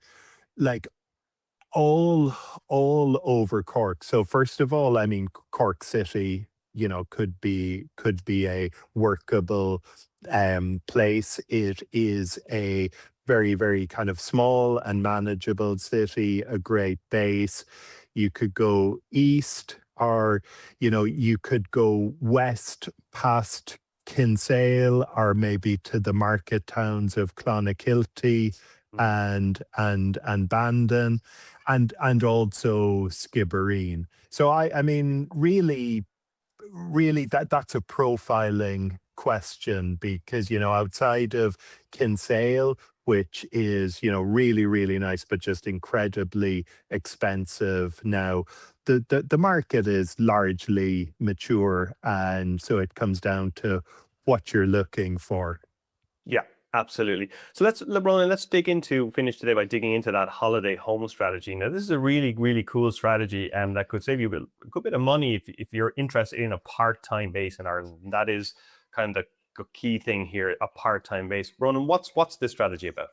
like all all over Cork. So first of all, I mean, Cork City, could be a workable place. It is a very, very kind of small and manageable city, a great base. You could go east, or you could go west past Kinsale, or maybe to the market towns of Clonakilty and Bandon, and also Skibbereen. So I mean, really that's a profiling question, because outside of Kinsale, which is really, really nice but just incredibly expensive now, the market is largely mature, and so it comes down to what you're looking for. Yeah, absolutely. So Ronan, let's finish today by digging into that holiday home strategy. Now, this is a really, really cool strategy, and that could save you a good bit of money if you're interested in a part-time base in Ireland. And that is kind of the key thing here, a part-time base. Ronan, what's this strategy about?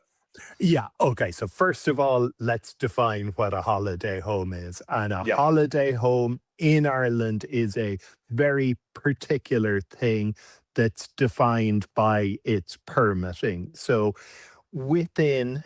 Yeah. Okay. So first of all, let's define what a holiday home is. And a Yeah. holiday home in Ireland is a very particular thing that's defined by its permitting. So within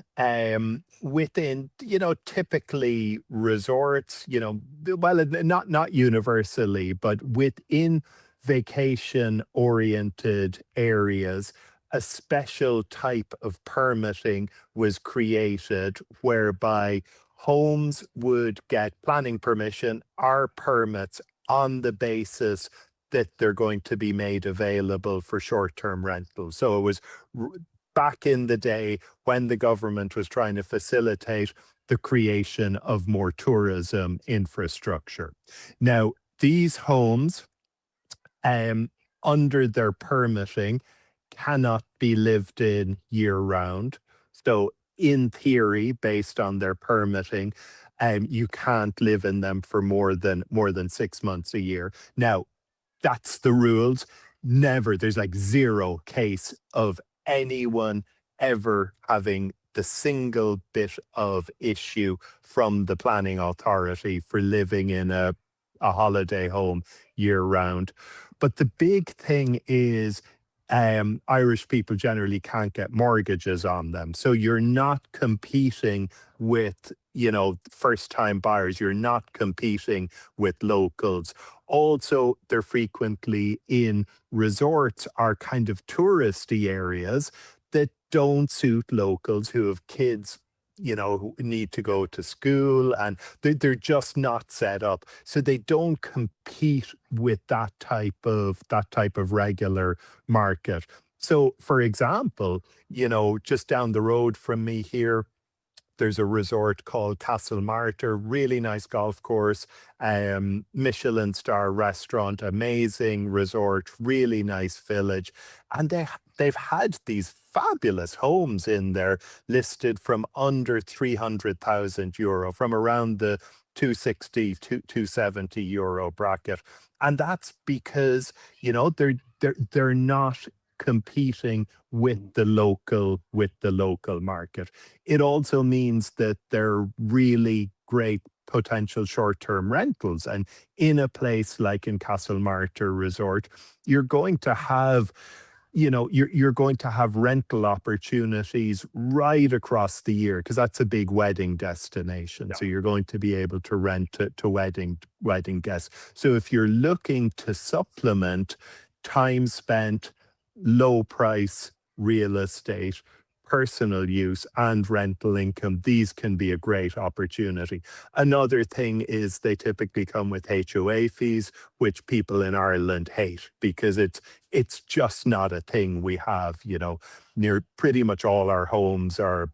typically resorts, well, not universally, but within vacation oriented areas, a special type of permitting was created whereby homes would get planning permission or permits on the basis that they're going to be made available for short-term rentals. So it was back in the day when the government was trying to facilitate the creation of more tourism infrastructure. Now, these homes, under their permitting, cannot be lived in year round. So, in theory, based on their permitting, you can't live in them for more than 6 months a year. Now, that's the rules. Never, there's like zero case of anyone ever having the single bit of issue from the planning authority for living in a holiday home year round. But the big thing is, Irish people generally can't get mortgages on them. So you're not competing with, first time buyers. You're not competing with locals. Also, they're frequently in resorts or kind of touristy areas that don't suit locals who have kids, who need to go to school, and they're just not set up. So they don't compete with that type of regular market. So, for example, just down the road from me here, there's a resort called Castlemartyr, really nice golf course, Michelin star restaurant, amazing resort, really nice village. And they've had these fabulous homes in there listed from under 300,000 euro, from around the 260 to 270 euro bracket. And that's because, they're not competing with the local market. It also means that they're really great potential short-term rentals. And in a place like in Castlemartyr Resort, you're going to have, you're going to have rental opportunities right across the year, because that's a big wedding destination. Yeah. So you're going to be able to rent to wedding guests. So if you're looking to supplement time spent, low price real estate, personal use, and rental income, these can be a great opportunity. Another thing is they typically come with HOA fees, which people in Ireland hate, because it's just not a thing we have. Near pretty much all our homes are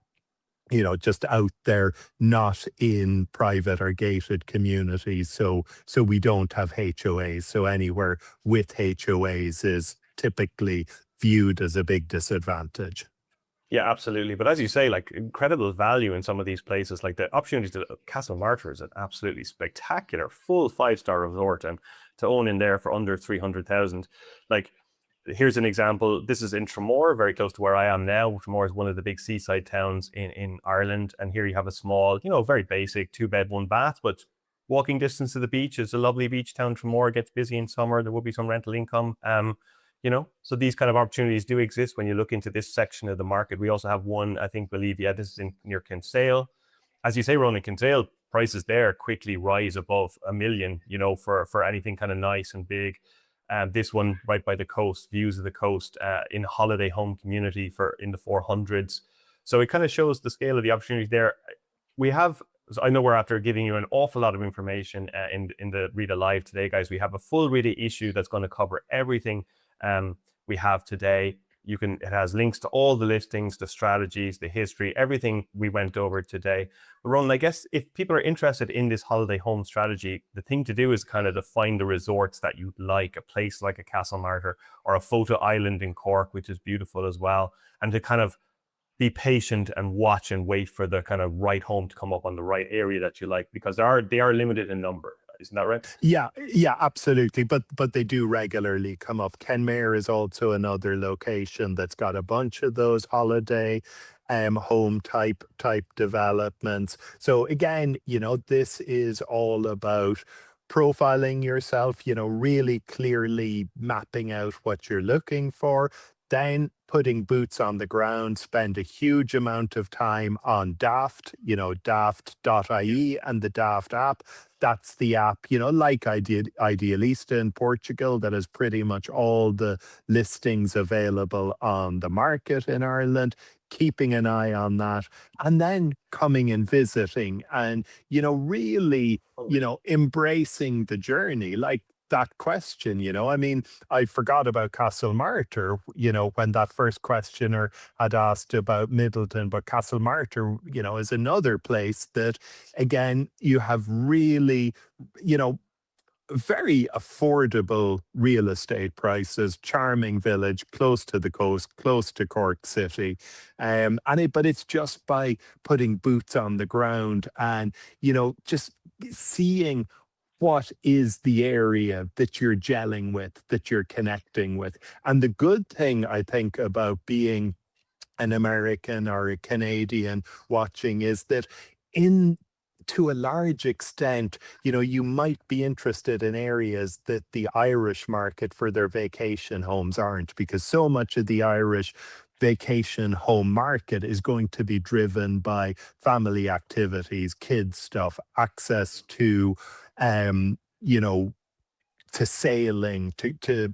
just out there, not in private or gated communities. So we don't have HOAs. So anywhere with HOAs is typically viewed as a big disadvantage. Yeah, absolutely. But as you say, like incredible value in some of these places, like the opportunities to Castle Martyr is an absolutely spectacular full 5-star resort, and to own in there for under 300,000. Like, here's an example. This is in Tramore, very close to where I am now. Tramore is one of the big seaside towns in Ireland. And here you have a small, very basic 2-bed, 1-bath, but walking distance to the beach. Is a lovely beach town. Tramore gets busy in summer. There will be some rental income. So these kind of opportunities do exist when you look into this section of the market. We also have one, I think, this is near Kinsale. As you say, Ronan, Kinsale prices there quickly rise above $1 million, for anything kind of nice and big. This one right by the coast, views of the coast, in holiday home community for in the 400s. So it kind of shows the scale of the opportunity there. So I know we're after giving you an awful lot of information in the Read Live today, guys. We have a full Read issue that's going to cover everything we have today. It has links to all the listings, the strategies, the history, everything we went over today. But Ronan, I guess if people are interested in this holiday home strategy, the thing to do is kind of to find the resorts that you'd like, a place like a Castle Martyr or a Photo Island in Cork, which is beautiful as well, and to kind of be patient and watch and wait for the kind of right home to come up on the right area that you like, because they are limited in number. Isn't that right? Yeah, absolutely. But they do regularly come up. Kenmare is also another location that's got a bunch of those holiday home type developments. So again, this is all about profiling yourself, really clearly mapping out what you're looking for, then putting boots on the ground, spend a huge amount of time on Daft, daft.ie and the Daft app. That's the app, like Idealista in Portugal, that has pretty much all the listings available on the market in Ireland, keeping an eye on that, and then coming and visiting and, really, embracing the journey. Like that question, I mean, I forgot about Castle Martyr, when that first questioner had asked about Middleton, but Castle Martyr, is another place that, again, you have really, very affordable real estate prices, charming village, close to the coast, close to Cork City. But it's just by putting boots on the ground and, just seeing what is the area that you're gelling with, that you're connecting with. And the good thing, I think, about being an American or a Canadian watching is that to a large extent, you might be interested in areas that the Irish market for their vacation homes aren't, because so much of the Irish vacation home market is going to be driven by family activities, kids stuff, access to, um, you know, to sailing, to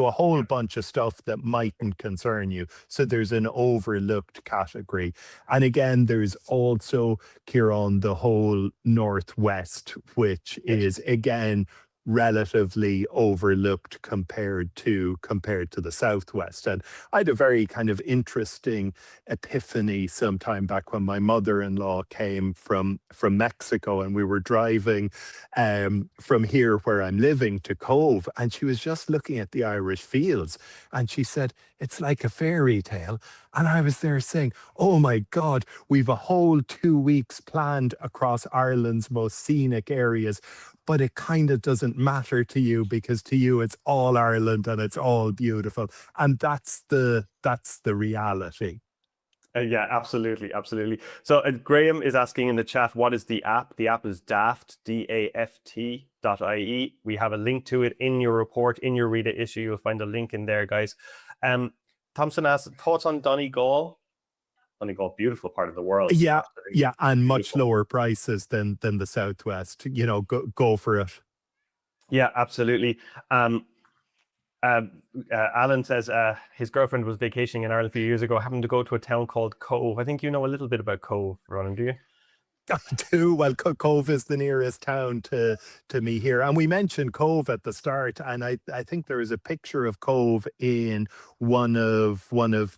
a whole bunch of stuff that mightn't concern you. So there's an overlooked category. And again, there's also, Ciaran, the whole Northwest, which is again relatively overlooked compared to the Southwest. And I had a very kind of interesting epiphany sometime back when my mother-in-law came from Mexico, and we were driving from here where I'm living to Cove, and she was just looking at the Irish fields, and she said, "It's like a fairy tale." And I was there saying, "Oh my God, we've a whole 2 weeks planned across Ireland's most scenic areas." But it kind of doesn't matter to you, because to you it's all Ireland and it's all beautiful. And that's the reality. Yeah, absolutely, absolutely. So Graham is asking in the chat, what is the app? The app is Daft, DAFT.ie. We have a link to it in your report, in your reader issue. You'll find a link in there, guys. Thompson asks, thoughts on Donegal? Donegal, beautiful part of the world. Yeah, and much lower prices than the Southwest. Go for it. Yeah, absolutely. Alan says his girlfriend was vacationing in Ireland a few years ago, happened to go to a town called Cove. I think you know a little bit about Cove, Ronan, do you? too. Well, Cove is the nearest town to me here, and we mentioned Cove at the start, and I think there is a picture of Cove in one of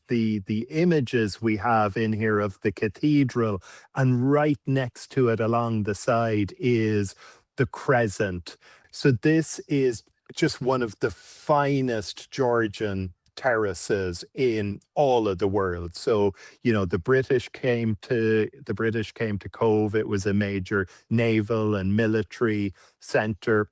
the images we have in here of the cathedral, and right next to it along the side is the crescent. So this is just one of the finest Georgian terraces in all of the world. So, the British came to Cove. It was a major naval and military center,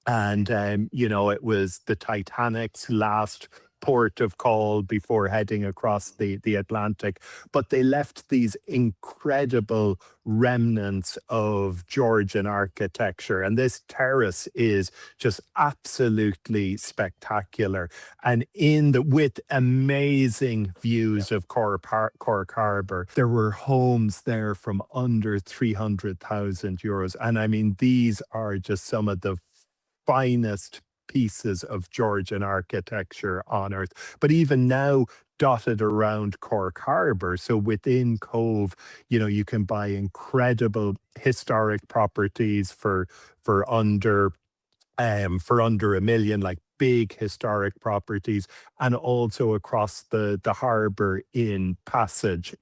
and it was the Titanic's last port of call before heading across the Atlantic. But they left these incredible remnants of Georgian architecture, and this terrace is just absolutely spectacular. And with amazing views of Cork Harbour, there were homes there from under 300,000 euros, and I mean, these are just some of the finest pieces of Georgian architecture on earth. But even now, dotted around Cork Harbour, so within Cove, you can buy incredible historic properties for under a million, like big historic properties, and also across the harbor in Passage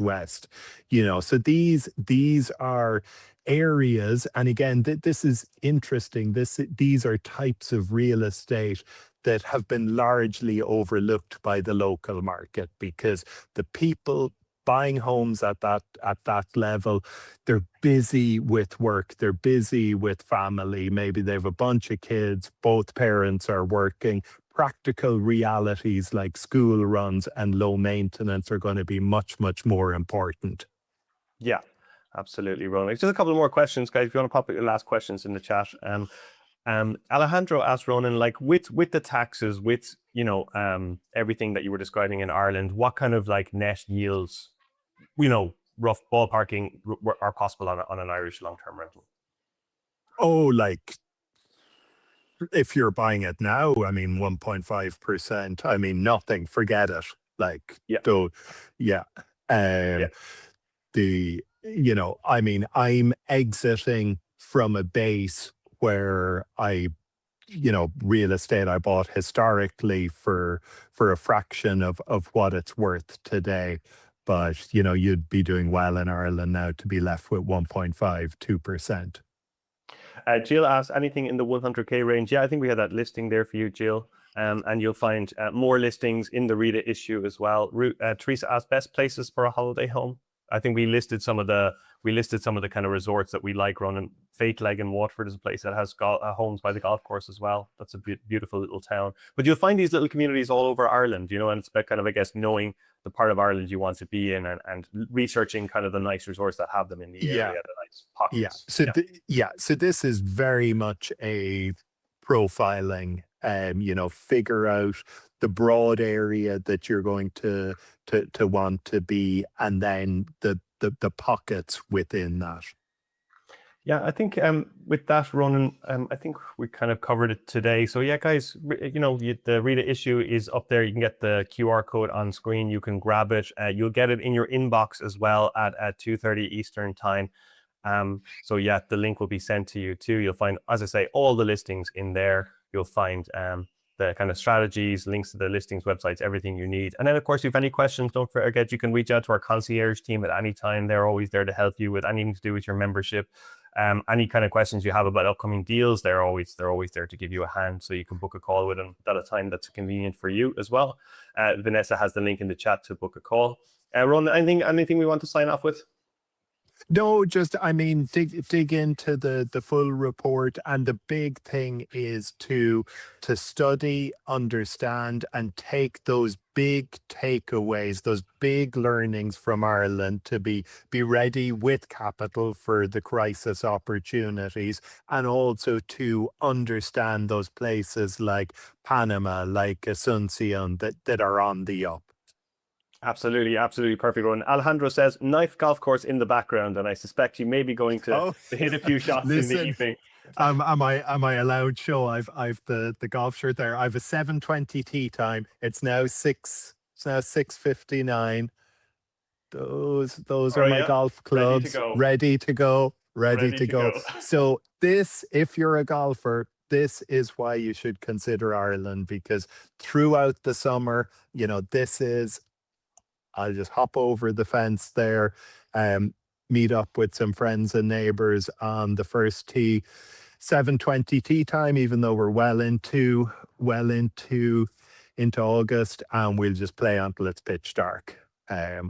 West. So these are areas, and again, this is interesting. These are types of real estate that have been largely overlooked by the local market, because the people buying homes at that level, they're busy with work, they're busy with family, maybe they have a bunch of kids, both parents are working. Practical realities like school runs and low maintenance are going to be much, much more important. Yeah, absolutely, Ronan. Just a couple more questions, guys. If you want to pop your last questions in the chat. Alejandro asked Ronan, like with the taxes, with everything that you were describing in Ireland, what kind of like net yields, rough ballparking are possible on an Irish long-term rental? Oh, like if you're buying it now, I mean 1.5%. I mean nothing. Forget it. Like, Yeah. so, yeah. Yeah. I mean, I'm exiting from a base where real estate I bought historically for a fraction of what it's worth today. But, you'd be doing well in Ireland now to be left with 1.5, 2%. Jill asked, anything in the 100K range? Yeah, I think we had that listing there for you, Jill. And you'll find more listings in the Rita issue as well. Teresa asked, best places for a holiday home. I think we listed some of the kind of resorts that we like. Ronan, Leg in Waterford is a place that has homes by the golf course as well. That's a beautiful little town. But you'll find these little communities all over Ireland, and it's about kind of, I guess, knowing the part of Ireland you want to be in, and researching kind of the nice resorts that have them in the area, the nice pockets. So this is very much a profiling, figure out the broad area that you're going to want to be, and then the pockets within that. Yeah, I think with that, Ronan, I think we kind of covered it today. So yeah, guys, the Rita issue is up there. You can get the QR code on screen. You can grab it. You'll get it in your inbox as well at 2:30 Eastern time. So yeah, the link will be sent to you too. You'll find, as I say, all the listings in there. You'll find the kind of strategies, links to the listings, websites, everything you need. And then, of course, if you have any questions, don't forget, you can reach out to our concierge team at any time. They're always there to help you with anything to do with your membership. Any kind of questions you have about upcoming deals, they're always there to give you a hand. So you can book a call with them at a time that's convenient for you as well. Vanessa has the link in the chat to book a call. Ron, anything we want to sign off with? No, just, I mean, dig into the full report, and the big thing is to study, understand, and take those big takeaways, those big learnings from Ireland, to be ready with capital for the crisis opportunities, and also to understand those places like Panama, like Asuncion, that are on the up. Absolutely perfect, Ron. Alejandro says, knife golf course in the background, and I suspect you may be going to hit a few shots in the evening. Am I allowed? Show I've the golf shirt there. I have a 7:20 tee time. It's now 6:59. Those Oh are my yeah, golf ready to clubs, go. ready to go, ready Ready to to go. go. So this, if you're a golfer, this is why you should consider Ireland, because throughout the summer, this is, I'll just hop over the fence there, meet up with some friends and neighbors on the first tee, 7:20 tee time, even though we're well into August, and we'll just play until it's pitch dark.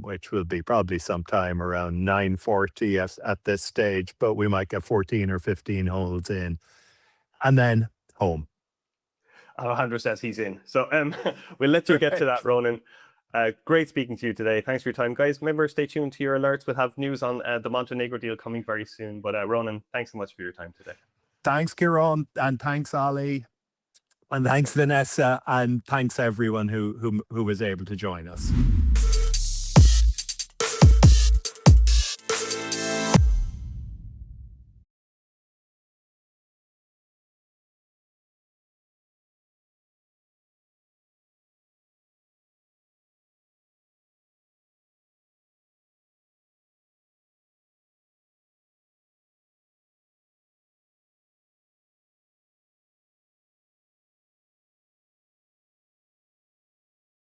Which will be probably sometime around 9:40 at this stage, but we might get 14 or 15 holes in, and then home. Alejandro says he's in. So we'll let you get to that, Ronan. Great speaking to you today. Thanks for your time, guys. Remember, stay tuned to your alerts. We'll have news on the Montenegro deal coming very soon. But Ronan, thanks so much for your time today. Thanks, Ciaran, and thanks, Ali, and thanks, Vanessa, and thanks everyone who was able to join us.